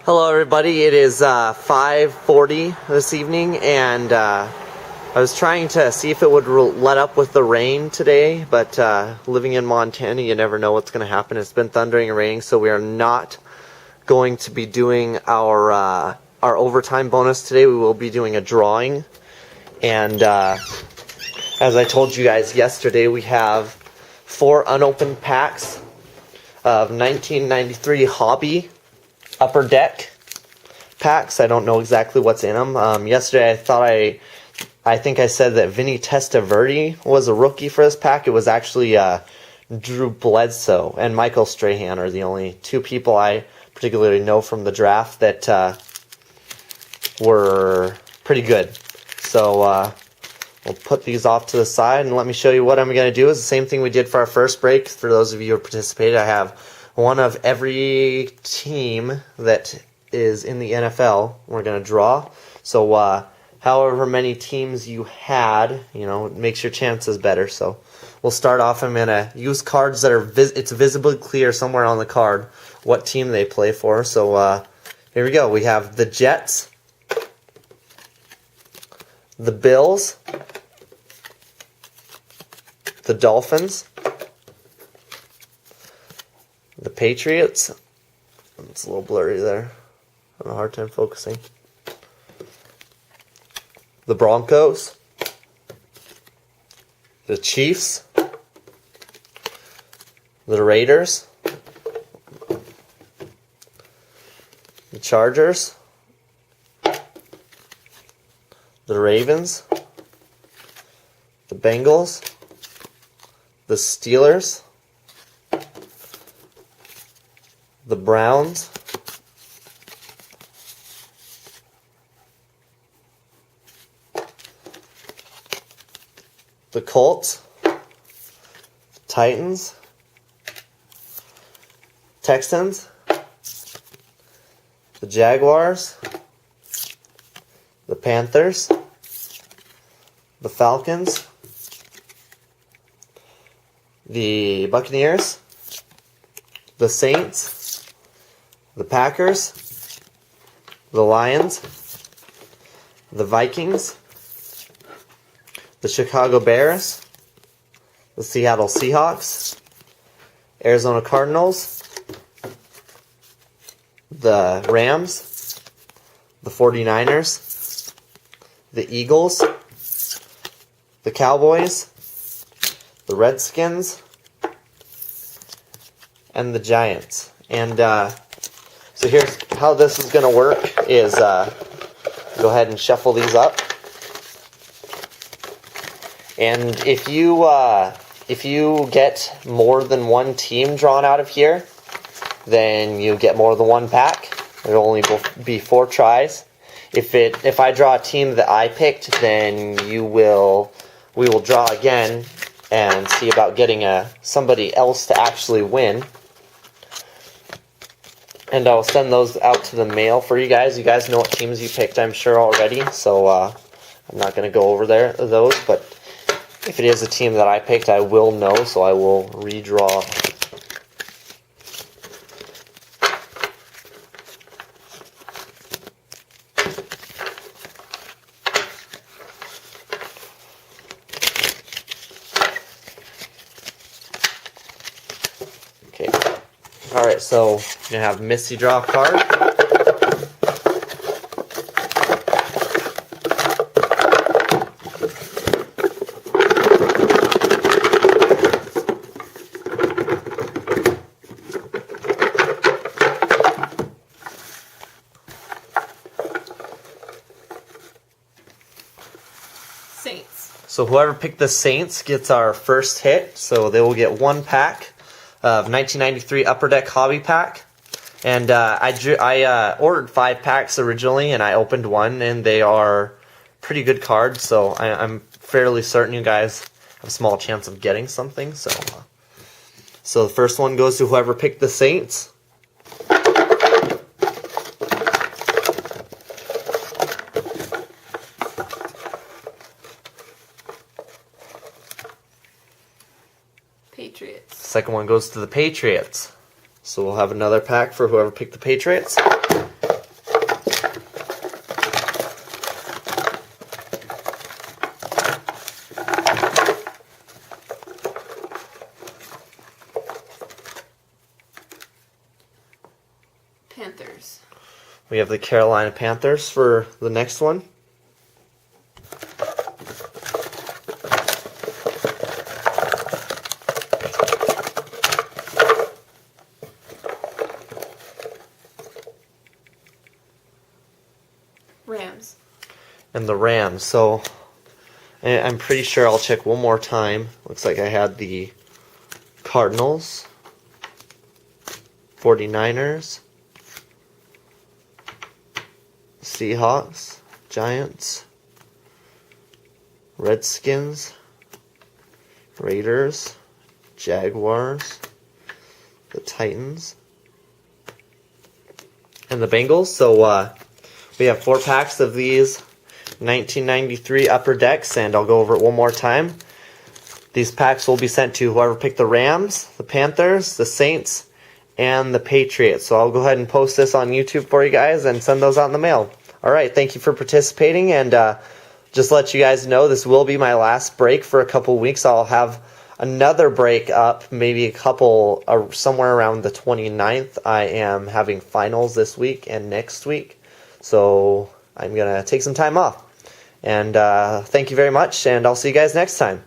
Hello everybody, it is 5:40 this evening, and I was trying to see if it would let up with the rain today, but living in Montana, you never know what's going to happen. It's been thundering and raining, so we are not going to be doing our overtime bonus today. We will be doing a drawing, and as I told you guys yesterday, we have 4 unopened packs of 1993 Hobby Upper Deck packs. I don't know exactly what's in them. Yesterday I think I said that Vinny Testaverde was a rookie for this pack. It was actually Drew Bledsoe and Michael Strahan are the only 2 people I particularly know from the draft that were pretty good. So we'll put these off to the side and let me show you what I'm going to do. Is the same thing we did for our first break. For those of you who participated, I have one of every team that is in the NFL. We're going to draw. So however many teams you had, it makes your chances better. So we'll start off. I'm going to use cards that are it's visibly clear somewhere on the card what team they play for. So here we go. We have the Jets, the Bills, the Dolphins, the Patriots. It's a little blurry there. I have a hard time focusing. The Broncos, the Chiefs, the Raiders, the Chargers, the Ravens, the Bengals, the Steelers, the Browns, the Colts, Titans, Texans, the Jaguars, the Panthers, the Falcons, the Buccaneers, the Saints, the Packers, the Lions, the Vikings, the Chicago Bears, the Seattle Seahawks, Arizona Cardinals, the Rams, the 49ers, the Eagles, the Cowboys, the Redskins, and the Giants. And so here's how this is going to work is go ahead and shuffle these up. And if you get more than one team drawn out of here, then you get more than one pack. There'll only be 4 tries. If I draw a team that I picked, then we will draw again and see about getting somebody else to actually win. And I'll send those out to the mail for you guys. You guys know what teams you picked, I'm sure, already. So I'm not going to go over those. But if it is a team that I picked, I will know. So I will redraw. Okay. Alright, so you're going to have Missy draw a card. Saints. So whoever picked the Saints gets our first hit. So they will get 1 pack of 1993 Upper Deck Hobby Pack. And I ordered 5 packs originally, and I opened 1, and they are pretty good cards. So I'm fairly certain you guys have a small chance of getting something. So the first one goes to whoever picked the Saints. Patriots. Second one goes to the Patriots. So we'll have another pack for whoever picked the Patriots. Panthers. We have the Carolina Panthers for the next one. Rams. And the Rams. So I'm pretty sure I'll check one more time. Looks like I had the Cardinals, 49ers, Seahawks, Giants, Redskins, Raiders, Jaguars, the Titans, and the Bengals. So we have 4 packs of these 1993 Upper Decks, and I'll go over it one more time. These packs will be sent to whoever picked the Rams, the Panthers, the Saints, and the Patriots. So I'll go ahead and post this on YouTube for you guys and send those out in the mail. All right, thank you for participating, and just let you guys know this will be my last break for a couple weeks. I'll have another break up, maybe a couple, somewhere around the 29th. I am having finals this week and next week, so I'm going to take some time off. And thank you very much, and I'll see you guys next time.